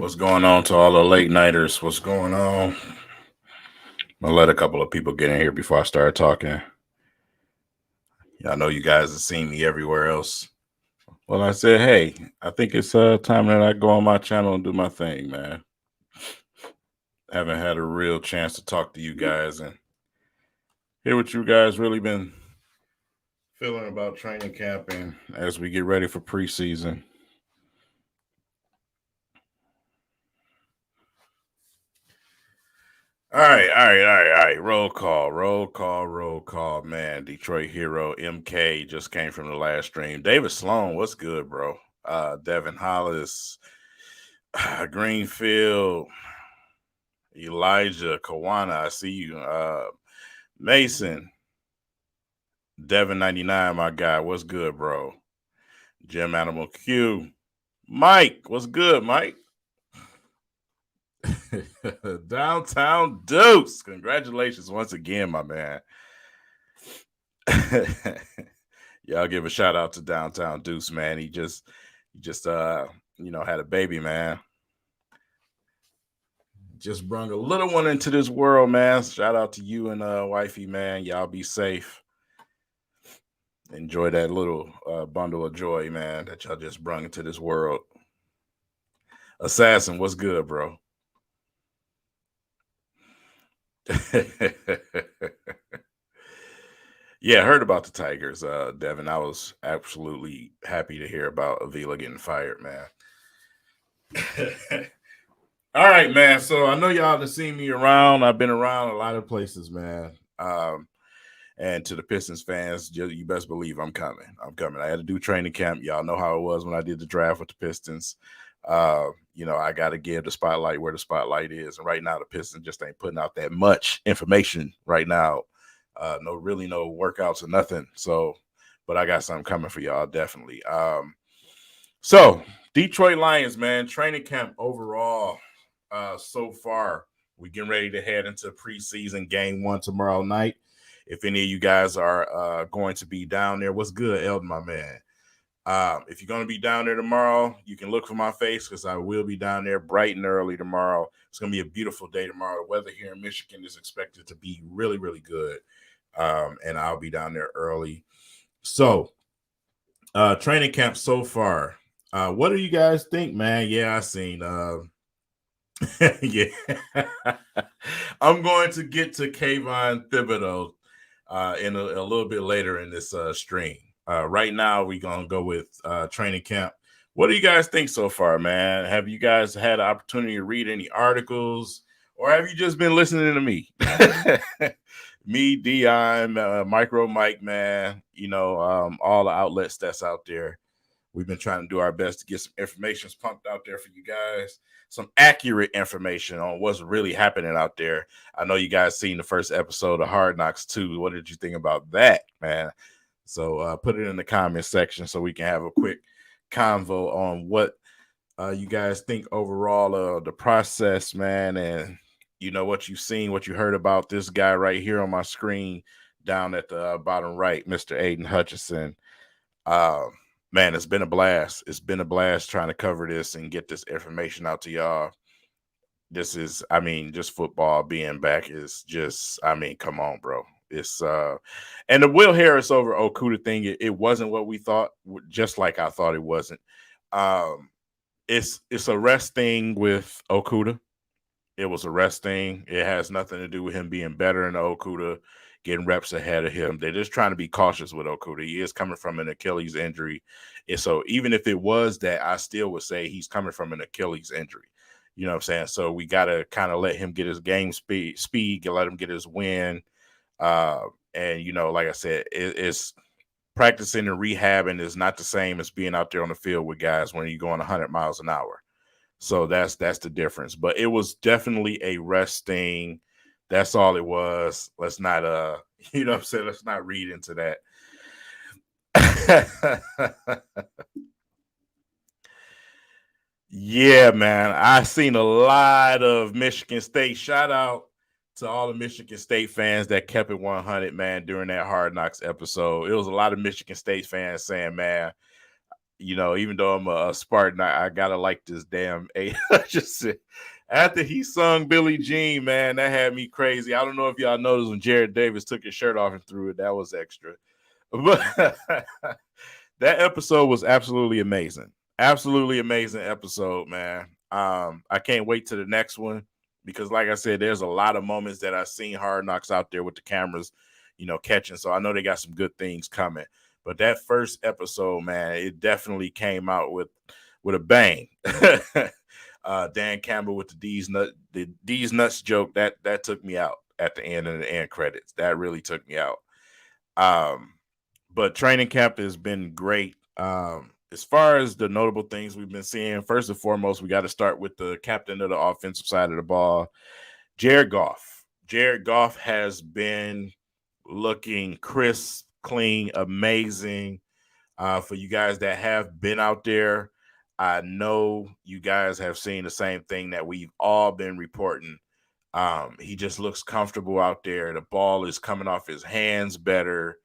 What's going on to all the late nighters? What's going on? I'll let a couple of people get in here before I start talking. Yeah, I know you guys have seen me everywhere else. Well, I said, hey, I think it's time that I go on my channel and do my thing, man. Haven't had a real chance to talk to you guys and hear what you guys really been feeling about training camp and as we get ready for preseason. All right. Roll call, man. Detroit hero MK just came from the last stream. David Sloan, what's good, bro? Devin Hollis, Greenfield, Elijah Kawana, I see you. Mason, Devin 99, my guy, what's good, bro? Jim Animal Q, Mike, what's good, Mike? Downtown Deuce, congratulations once again, my man. Y'all give a shout out to Downtown Deuce, man. He just had a baby, man. Just brung a little one into this world, man. Shout out to you and wifey, man. Y'all be safe. Enjoy that little bundle of joy, man, that y'all just brung into this world. Assassin, what's good, bro? Yeah, I heard about the Tigers, Devin. I was absolutely happy to hear about Avila getting fired, man. All right, man. So I know y'all have seen me around. I've been around a lot of places, man. And to the Pistons fans, you best believe I'm coming. I'm coming. I had to do training camp. Y'all know how it was when I did the draft with the Pistons. I got to give the spotlight where the spotlight is. And right now, the Pistons just ain't putting out that much information right now. No workouts or nothing. So, but I got something coming for y'all, definitely. So Detroit Lions, man, training camp overall so far. We're getting ready to head into preseason game 1 tomorrow night. If any of you guys are going to be down there, what's good, Eldon, my man? If you're going to be down there tomorrow, you can look for my face because I will be down there bright and early tomorrow. It's going to be a beautiful day tomorrow. The weather here in Michigan is expected to be really, really good. And I'll be down there early. So, training camp so far. What do you guys think, man? Yeah, I seen. Yeah, I'm going to get to Kayvon Thibodeau in a little bit later in this stream. Right now, we're going to go with training camp. What do you guys think so far, man? Have you guys had an opportunity to read any articles, or have you just been listening to me? Me, Dion, Micro Mike, man, all the outlets that's out there. We've been trying to do our best to get some information pumped out there for you guys, some accurate information on what's really happening out there. I know you guys seen the first episode of Hard Knocks 2. What did you think about that, man? So put it in the comment section so we can have a quick convo on what you guys think overall of the process, man, and what you've seen, what you heard about this guy right here on my screen down at the bottom right, Mr. Aiden Hutchinson. Man, it's been a blast. It's been a blast trying to cover this and get this information out to y'all. This is, just football being back is just, come on, bro. It's and the Will Harris over Okuda thing, it wasn't what we thought, just like I thought it wasn't. It's a rest thing with Okuda. It was a rest thing. It has nothing to do with him being better than Okuda, getting reps ahead of him. They're just trying to be cautious with Okuda. He is coming from an Achilles injury. And so even if it was that, I still would say he's coming from an Achilles injury. You know what I'm saying? So we got to kind of let him get his game speed, let him get his win. And, like I said, it's practicing and rehabbing is not the same as being out there on the field with guys when you're going 100 miles an hour. So that's the difference. But it was definitely a rest thing. That's all it was. Let's not let's not read into that. Yeah, man. I seen a lot of Michigan State. Shout out to all the Michigan State fans that kept it 100, man, during that Hard Knocks episode. It was a lot of Michigan State fans saying, man, Even though I'm a Spartan, I gotta like this damn A. Just after he sung Billie Jean, man, that had me crazy. I don't know if y'all noticed when Jared Davis took his shirt off and threw it. That was extra. But that episode was absolutely amazing. Absolutely amazing episode, man. I can't wait to the next one because, like I said, there's a lot of moments that I've seen Hard Knocks out there with the cameras, catching. So I know they got some good things coming. But that first episode, man, it definitely came out with a bang. Dan Campbell with the D's nuts joke that took me out at the end of the end credits. That really took me out. But training camp has been great. As far as the notable things we've been seeing, first and foremost, we got to start with the captain of the offensive side of the ball, Jared Goff. Jared Goff has been looking crisp, clean, amazing. For you guys that have been out there, I know you guys have seen the same thing that we've all been reporting. He just looks comfortable out there. The ball is coming off his hands better.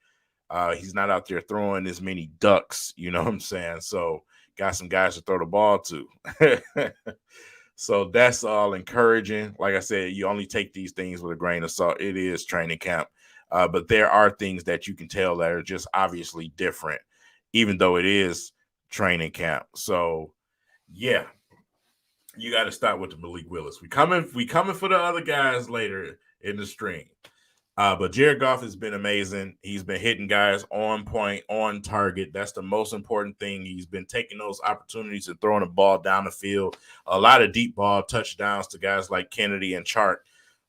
He's not out there throwing as many ducks, you know what I'm saying? So got some guys to throw the ball to. So that's all encouraging. Like I said, you only take these things with a grain of salt. It is training camp. But there are things that you can tell that are just obviously different, even though it is training camp. So yeah, you got to start with the Malik Willis. We coming for the other guys later in the string. But Jared Goff has been amazing. He's been hitting guys on point, on target. That's the most important thing. He's been taking those opportunities and throwing the ball down the field. A lot of deep ball touchdowns to guys like Kennedy and Chark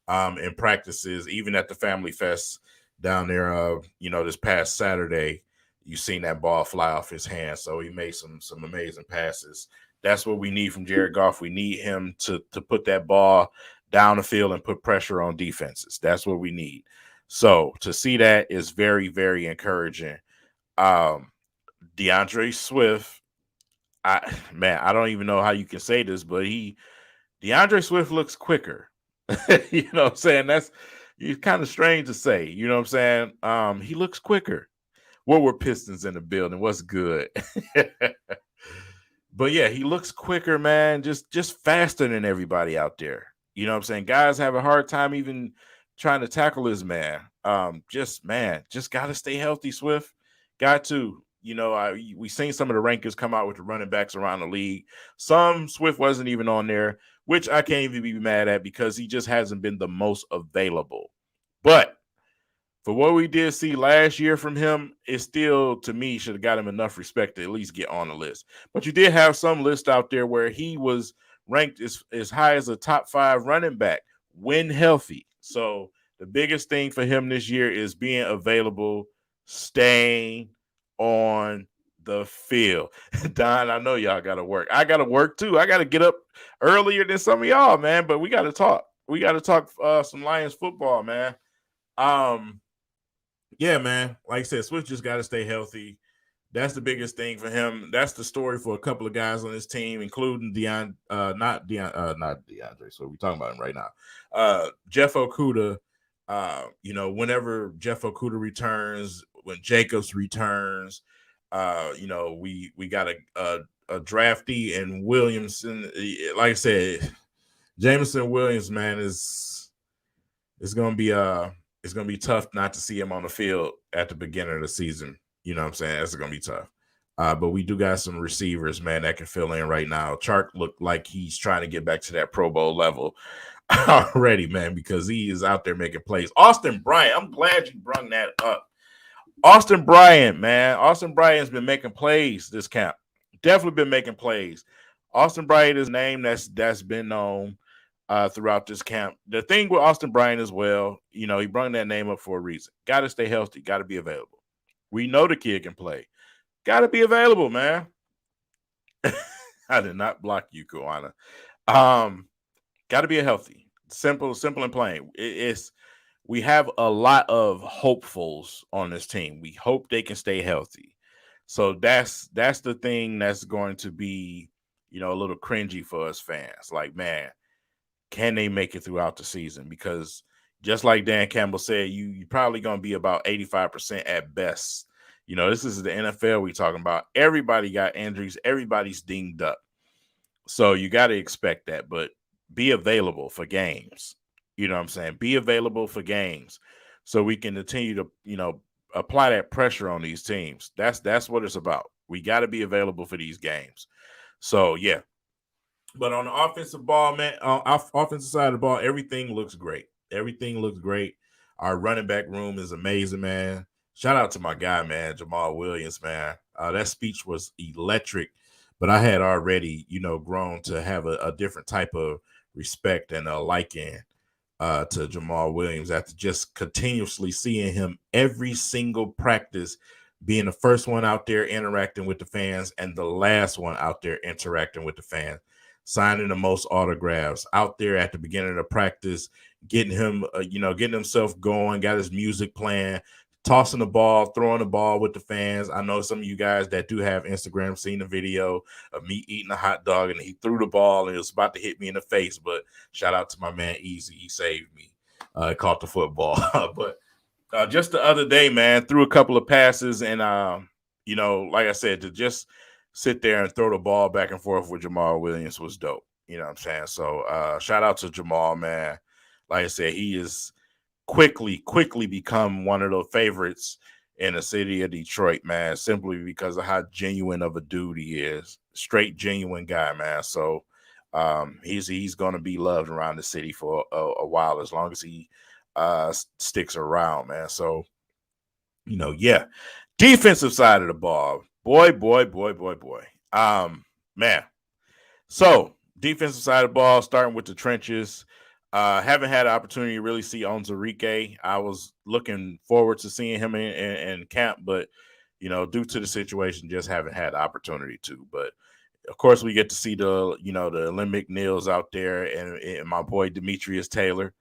in practices, even at the Family Fest down there, this past Saturday. You seen that ball fly off his hand. So he made some amazing passes. That's what we need from Jared Goff. We need him to put that ball down the field and put pressure on defenses. That's what we need. So to see that is very, very encouraging. DeAndre Swift, I don't even know how you can say this, but DeAndre Swift looks quicker. You know what I'm saying? It's kind of strange to say. You know what I'm saying? He looks quicker. What were Pistons in the building? What's good? But yeah, he looks quicker, man. Just faster than everybody out there. You know what I'm saying? Guys have a hard time even trying to tackle his man. Just got to stay healthy, Swift. Got to. We seen some of the rankings come out with the running backs around the league. Some Swift wasn't even on there, which I can't even be mad at because he just hasn't been the most available. But for what we did see last year from him, it still, to me, should have got him enough respect to at least get on the list. But you did have some list out there where he was ranked as high as a top 5 running back when healthy. So the biggest thing for him this year is being available, staying on the field. Don, I know y'all got to work. I got to work too. I got to get up earlier than some of y'all, man. But we got to talk. We got to talk some Lions football, man. Yeah, man. Like I said, Swift just got to stay healthy. That's the biggest thing for him. That's the story for a couple of guys on his team, including not DeAndre. So we're talking about him right now. Jeff Okudah. Whenever Jeff Okudah returns, when Jacobs returns, we got a draftee and Williamson. Like I said, Jameson Williams, man, it's gonna be tough not to see him on the field at the beginning of the season. You know what I'm saying? It's going to be tough. But we do got some receivers, man, that can fill in right now. Chark looked like he's trying to get back to that Pro Bowl level already, man, because he is out there making plays. Austin Bryant, I'm glad you brought that up. Austin Bryant, man. Austin Bryant's been making plays this camp. Definitely been making plays. Austin Bryant is a name that's been known throughout this camp. The thing with Austin Bryant as well, he brought that name up for a reason. Got to stay healthy. Got to be available. We know the kid can play. Got to be available, man. I did not block you, Koana. Got to be healthy. Simple and plain. We have a lot of hopefuls on this team. We hope they can stay healthy. So that's the thing that's going to be, a little cringy for us fans. Like, man, can they make it throughout the season? Because just like Dan Campbell said, you probably going to be about 85% at best, This is the NFL we talking about. Everybody got injuries. Everybody's dinged up. So you got to expect that, but be available for games. You know what I'm saying? Be available for games so we can continue to, apply that pressure on these teams. That's what it's about. We got to be available for these games. So, yeah. But on the offensive ball, man, offensive side of the ball, everything looks great. Everything looks great. Our running back room is amazing, man. Shout out to my guy, man, Jamal Williams, man. That speech was electric, but I had already, grown to have a different type of respect and a liking to Jamal Williams after just continuously seeing him every single practice, being the first one out there interacting with the fans and the last one out there interacting with the fans, signing the most autographs out there at the beginning of the practice, getting him, getting himself going, got his music playing, tossing the ball, throwing the ball with the fans. I know some of you guys that do have Instagram seen the video of me eating a hot dog and he threw the ball and it was about to hit me in the face. But shout out to my man Easy. He saved me. Caught the football. But just the other day, man, threw a couple of passes and, like I said, to just sit there and throw the ball back and forth with Jamal Williams was dope. You know what I'm saying? So shout out to Jamal, man. Like I said, he is quickly become one of the favorites in the city of Detroit, man, simply because of how genuine of a dude he is. Straight genuine guy, man. So he's going to be loved around the city for a while, as long as he sticks around, man. So, yeah. Defensive side of the ball. Boy. Man. So, defensive side of the ball, starting with the trenches. Haven't had an opportunity to really see Onzarike. I was looking forward to seeing him in camp, but due to the situation, just haven't had the opportunity to. But of course, we get to see the Olympic Nils out there, and my boy Demetrius Taylor,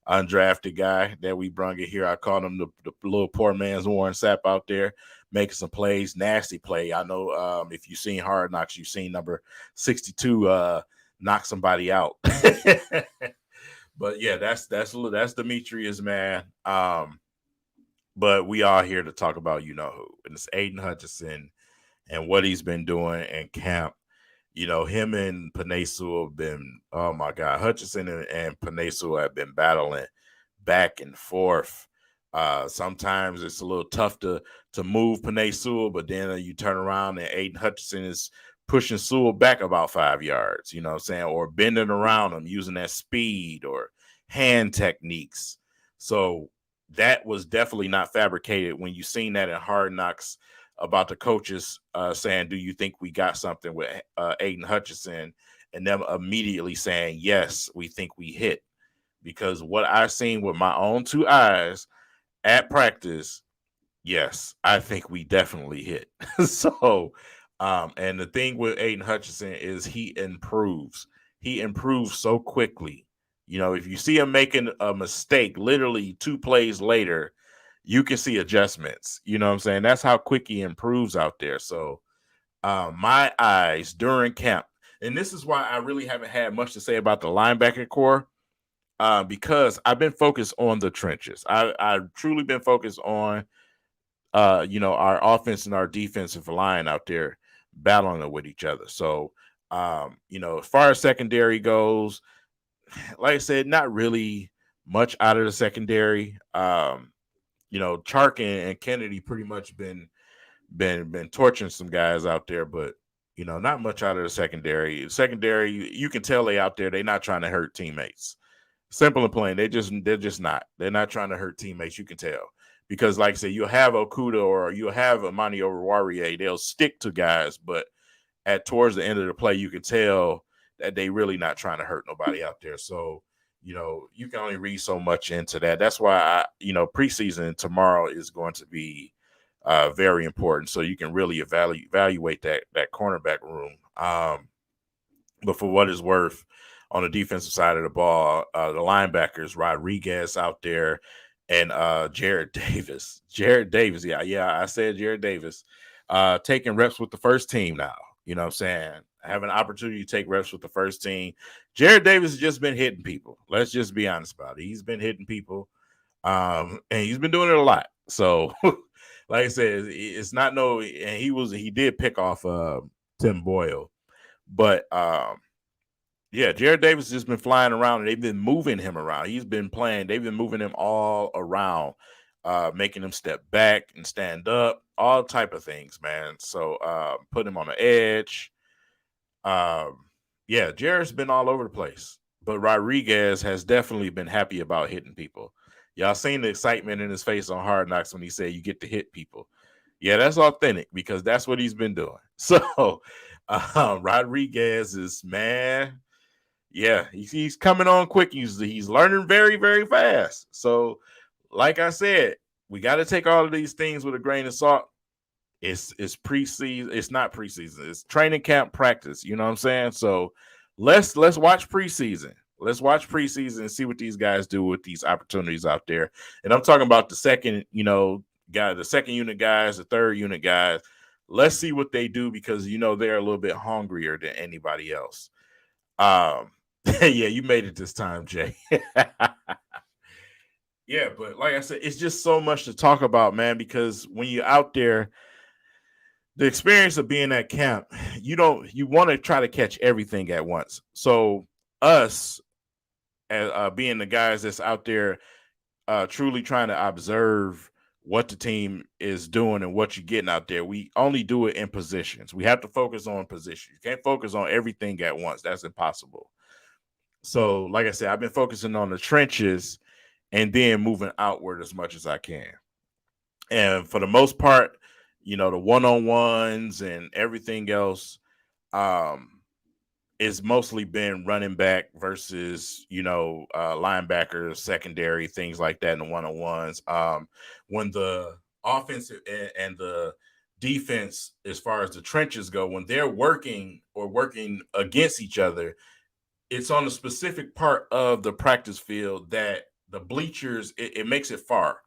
undrafted guy that we brung it here. I called him the little poor man's Warren Sapp out there, making some plays, nasty play. I know if you've seen Hard Knocks, you've seen number 62 knock somebody out. But yeah, that's Demetrius, man. But we are here to talk about who, and it's Aiden Hutchinson and what he's been doing in camp. Him and Penei Sewell have been, oh my God, Hutchinson and Penei Sewell have been battling back and forth. Sometimes it's a little tough to move Penei Sewell, but then you turn around and Aiden Hutchinson is pushing Sewell back about 5 yards, you know what I'm saying, or bending around him using that speed or hand techniques. So that was definitely not fabricated when you seen that in Hard Knocks about the coaches saying, do you think we got something with Aiden Hutchinson? And them immediately saying, yes, we think we hit. Because what I've seen with my own two eyes at practice, yes, I think we definitely hit. So, and the thing with Aiden Hutchinson is he improves. He improves so quickly. If you see him making a mistake, literally 2 plays later, you can see adjustments. You know what I'm saying? That's how quick he improves out there. So my eyes during camp, and this is why I really haven't had much to say about the linebacker core, because I've been focused on the trenches. I've truly been focused on, our offense and our defensive line out there battling with each other. So, as far as secondary goes, like I said, not really much out of the secondary. Chark and Kennedy pretty much been torching some guys out there, but not much out of the secondary. Secondary, you can tell they out there. They're not trying to hurt teammates. Simple and plain. They're just not. They're not trying to hurt teammates. You can tell because, like I said, you'll have Okuda or you'll have Amani Oruwariye. They'll stick to guys, but towards the end of the play, you can tell that they really not trying to hurt nobody out there. So, you can only read so much into that. That's why preseason tomorrow is going to be very important. So you can really evaluate that cornerback room. But for what it's worth, on the defensive side of the ball, the linebackers, Rodriguez out there and Jared Davis. Jared Davis, yeah, I said Jared Davis, taking reps with the first team now. You know what I'm saying? Have an opportunity to take reps with the first team. Jared Davis has just been hitting people. Let's just be honest about it. He's been hitting people, and he's been doing it a lot. So like I said, it's not no, and he did pick off Tim Boyle, but yeah, Jared Davis has just been flying around and they've been moving him around. He's been playing, they've been moving him all around, making him step back and stand up, all type of things, man. So put him on the edge. Yeah, Jared's been all over the place, but Rodriguez has definitely been happy about hitting people. Y'all seen the excitement in his face on Hard Knocks when he said you get to hit people. Yeah, that's authentic because that's what he's been doing. So Rodriguez is, man, yeah, he's coming on quick. He's learning very, very fast. So, like I said, we got to take all of these things with a grain of salt. It's preseason. It's not preseason. It's training camp practice. You know what I'm saying? So let's watch preseason. Let's watch preseason and see what these guys do with these opportunities out there. And I'm talking about the second, the second unit guys, the third unit guys. Let's see what they do because they're a little bit hungrier than anybody else. Yeah, you made it this time, Jay. Yeah, but like I said, it's just so much to talk about, man, because when you're out there, the experience of being at camp, you want to try to catch everything at once. So us, as being the guys that's out there, truly trying to observe what the team is doing and what you're getting out there, we only do it in positions. We have to focus on positions. You can't focus on everything at once. That's impossible. So, like I said, I've been focusing on the trenches and then moving outward as much as I can. And for the most part, the one-on-ones and everything else, it's mostly been running back versus, linebackers, secondary, things like that in the one-on-ones. When the offensive and the defense, as far as the trenches go, when they're working against each other, it's on a specific part of the practice field that the bleachers, it makes it far,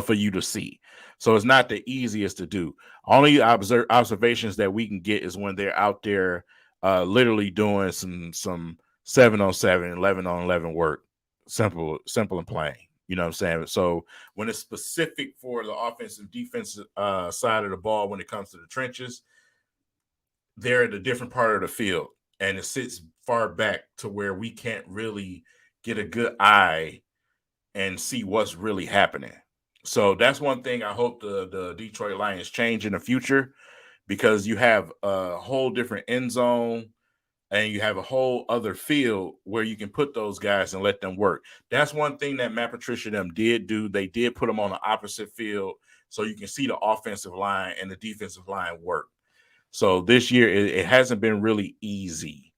for you to see. So it's not the easiest to do. Only observations that we can get is when they're out there literally doing some 7-on-7, 11-on-11 work. Simple and plain. You know what I'm saying? So when it's specific for the offensive defensive side of the ball, when it comes to the trenches, they're at a different part of the field and it sits far back to where we can't really get a good eye and see what's really happening. So that's one thing I hope the Detroit Lions change in the future, because you have a whole different end zone and you have a whole other field where you can put those guys and let them work. That's one thing that Matt Patricia them did do. They did put them on the opposite field so you can see the offensive line and the defensive line work. So this year it hasn't been really easy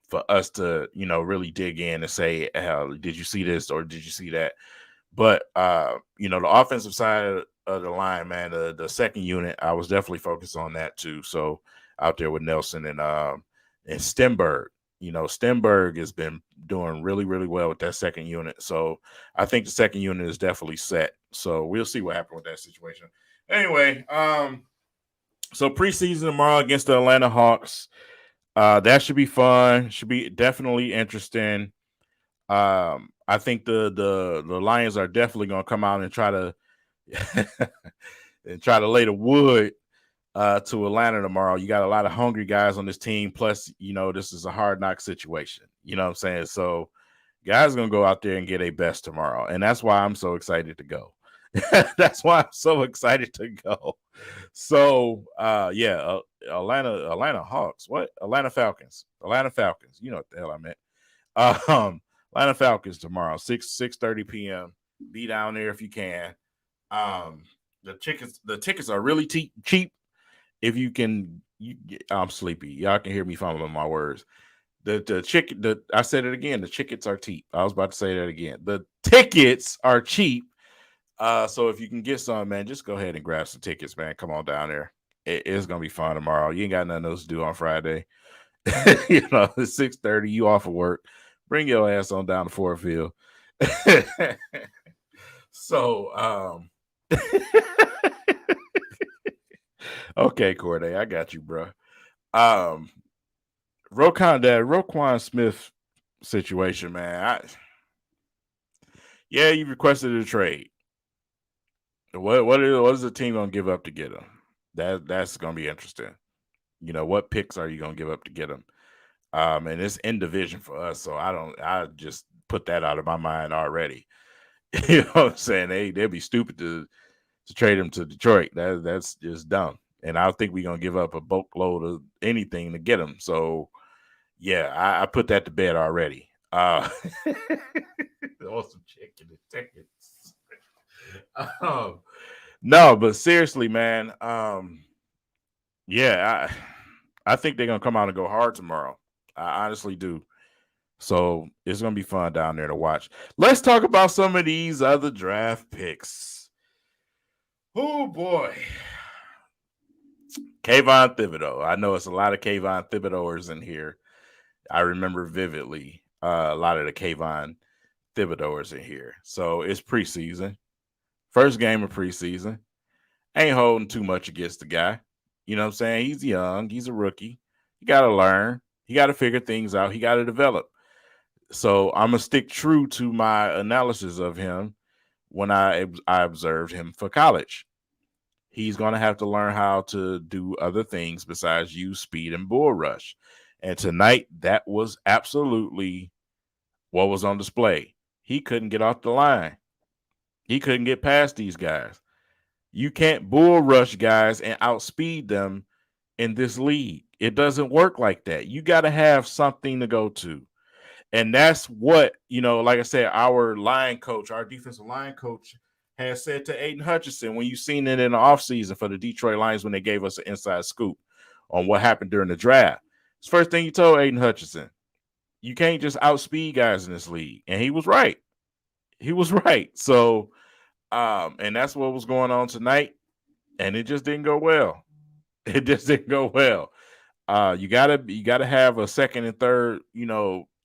for us to, really dig in and say, did you see this or did you see that? But the offensive side of the line, man, the second unit, I was definitely focused on that too. So out there with Nelson and Stenberg, Stenberg has been doing really, really well with that second unit. So I think the second unit is definitely set. So we'll see what happens with that situation. Anyway, so preseason tomorrow against the Atlanta Hawks. That should be fun. Should be definitely interesting. I think the Lions are definitely going to come out and try to lay the wood to Atlanta tomorrow. You got a lot of hungry guys on this team. Plus, this is a hard knock situation. You know what I'm saying? So guys are going to go out there and get a best tomorrow. And that's why I'm so excited to go. That's why I'm so excited to go. So, Atlanta Hawks. What? Atlanta Falcons. You know what the hell I meant. Atlanta Falcons tomorrow, 6:30 p.m. Be down there if you can. The tickets are really cheap. If you can, I'm sleepy. Y'all can hear me fumbling my words. I said it again. The tickets are cheap. I was about to say that again. The tickets are cheap. So if you can get some, man, just go ahead and grab some tickets, man. Come on down there. It's gonna be fun tomorrow. You ain't got nothing else to do on Friday. It's 6:30. You off of work. Bring your ass on down to Fort Field. So, okay, Corday, I got you, bro. Roquan Smith situation, man. You requested a trade. What is the team gonna give up to get him? That's gonna be interesting. What picks are you gonna give up to get him? And it's in division for us, so I just put that out of my mind already. You know what I'm saying? They'd be stupid to trade him to Detroit. That's just dumb. And I think we're gonna give up a boatload of anything to get him. So yeah, I put that to bed already. Awesome chicken and tickets. um, no, but seriously, man. Yeah, I think they're gonna come out and go hard tomorrow. I honestly do. So it's gonna be fun down there to watch. Let's talk about some of these other draft picks. Oh boy. Kayvon Thibodeau. I know it's a lot of Kayvon Thibodeauers in here. I remember vividly a lot of the Kayvon Thibodeauers in here. So it's preseason. First game of preseason. Ain't holding too much against the guy. You know what I'm saying? He's young. He's a rookie. He got to learn. He got to figure things out. He got to develop. So I'm going to stick true to my analysis of him when I observed him for college. He's going to have to learn how to do other things besides use speed and bull rush. And tonight, that was absolutely what was on display. He couldn't get off the line. He couldn't get past these guys. You can't bull rush guys and outspeed them in this league. It doesn't work like that. You got to have something to go to. And that's what, like I said, our defensive line coach has said to Aiden Hutchinson when you seen it in the offseason for the Detroit Lions when they gave us an inside scoop on what happened during the draft. It's the first thing he told Aiden Hutchinson. You can't just outspeed guys in this league. And he was right. So, and that's what was going on tonight. And it just didn't go well. You gotta have a second and third,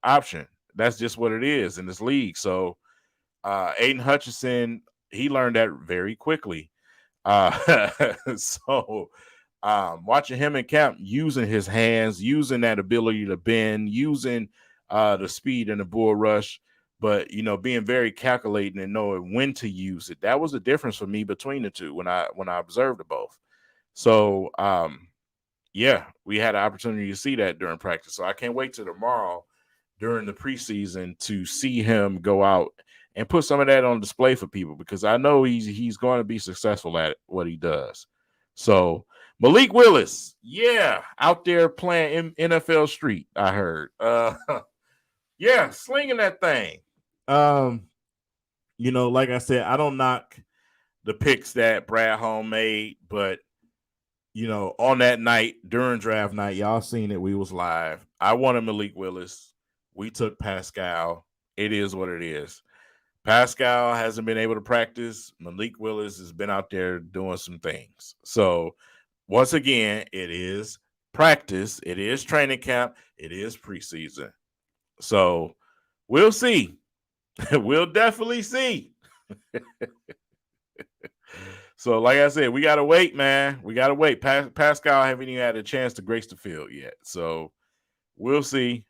option. That's just what it is in this league. So Aiden Hutchinson, he learned that very quickly. So watching him in camp, using his hands, using that ability to bend, using the speed and the bull rush, but being very calculating and knowing when to use it. That was the difference for me between the two when I observed the both. So yeah, we had an opportunity to see that during practice. So I can't wait till tomorrow during the preseason to see him go out and put some of that on display for people, because I know he's going to be successful at what he does. So Malik Willis, yeah, out there playing in NFL Street, I heard. Yeah, slinging that thing. Like I said, I don't knock the picks that Brad Holm made, but on that night during draft night, y'all seen it. We was live. I wanted Malik Willis. We took Pascal. It is what it is. Pascal hasn't been able to practice. Malik Willis has been out there doing some things. So once again, it is practice. It is training camp. It is preseason. So we'll see. We'll definitely see. So, like I said, we got to wait, man. We got to wait. Pascal haven't even had a chance to grace the field yet. So we'll see.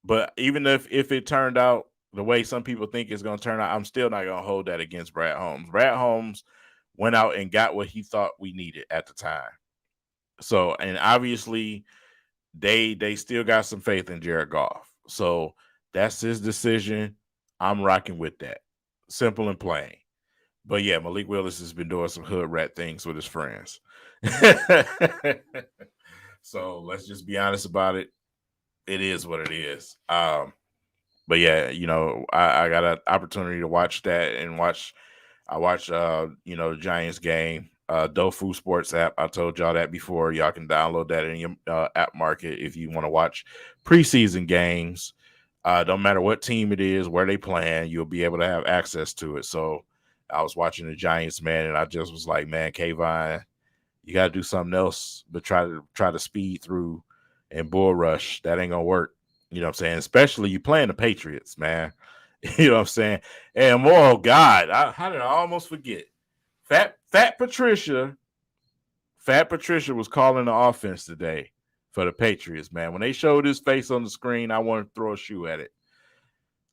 But even if it turned out the way some people think it's going to turn out, I'm still not going to hold that against Brad Holmes. Brad Holmes went out and got what he thought we needed at the time. So, and obviously they still got some faith in Jared Goff. So that's his decision. I'm rocking with that. Simple and plain. But yeah, Malik Willis has been doing some hood rat things with his friends. So let's just be honest about it. It is what it is. But yeah, I got an opportunity to watch that and I watched the Giants game, Dofu Sports app. I told y'all that before. Y'all can download that in your app market if you want to watch preseason games. Don't matter what team it is, where they playing, you'll be able to have access to it. So I was watching the Giants, man, and I just was like, man, Kayvon, you got to do something else, but try to speed through and bull rush. That ain't gonna work. You know what I'm saying? Especially you playing the Patriots, man. You know what I'm saying? And oh God, how did I almost forget? Fat Patricia was calling the offense today for the Patriots, man. When they showed his face on the screen, I wanted to throw a shoe at it.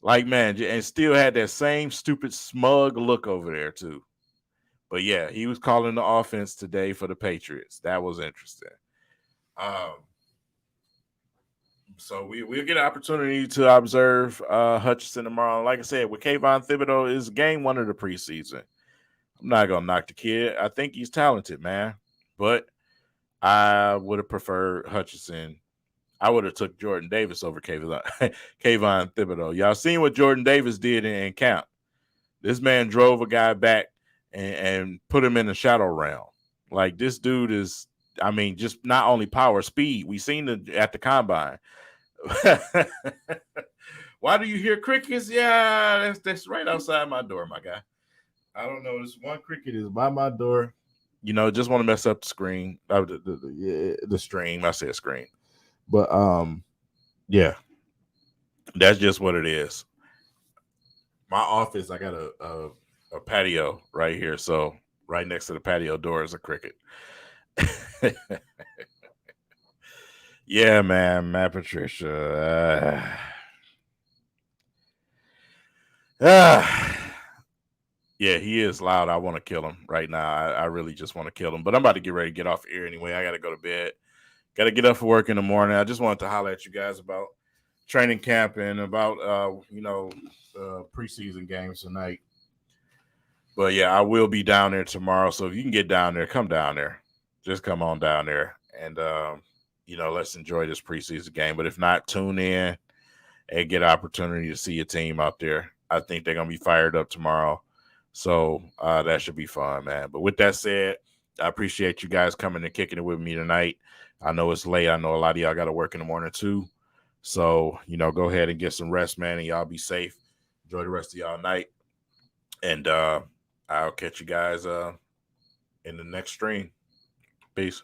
Like, man, and still had that same stupid smug look over there too. But yeah, he was calling the offense today for the Patriots. That was interesting. So we'll get an opportunity to observe Hutchinson tomorrow. Like I said, with Kayvon Thibodeau, is game one of the preseason. I'm not gonna knock the kid. I think he's talented, man. But I would have preferred Hutchinson. I would have took Jordan Davis over Kayvon Thibodeau. Y'all seen what Jordan Davis did in camp. This man drove a guy back and put him in the shadow realm. Like, this dude is, I mean, just not only power, speed. We seen it at the combine. Why do you hear crickets? Yeah, that's right outside my door, my guy. I don't know. This one cricket is by my door. You know, just want to mess up the screen. The stream. I said screen. But yeah. That's just what it is. My office, I got a patio right here. So right next to the patio door is a cricket. Yeah, man, Matt Patricia. Yeah, he is loud. I want to kill him right now. I really just want to kill him. But I'm about to get ready to get off air anyway. I got to go to bed. Got to get up for work in the morning. I just wanted to holler at you guys about training camp and about preseason games tonight. But yeah, I will be down there tomorrow. So if you can get down there, come down there. Just come on down there and let's enjoy this preseason game. But if not, tune in and get an opportunity to see your team out there. I think they're gonna be fired up tomorrow. So that should be fun, man. But with that said, I appreciate you guys coming and kicking it with me tonight. I know it's late. I know a lot of y'all got to work in the morning too. So, go ahead and get some rest, man, and y'all be safe. Enjoy the rest of y'all night. And I'll catch you guys in the next stream. Peace.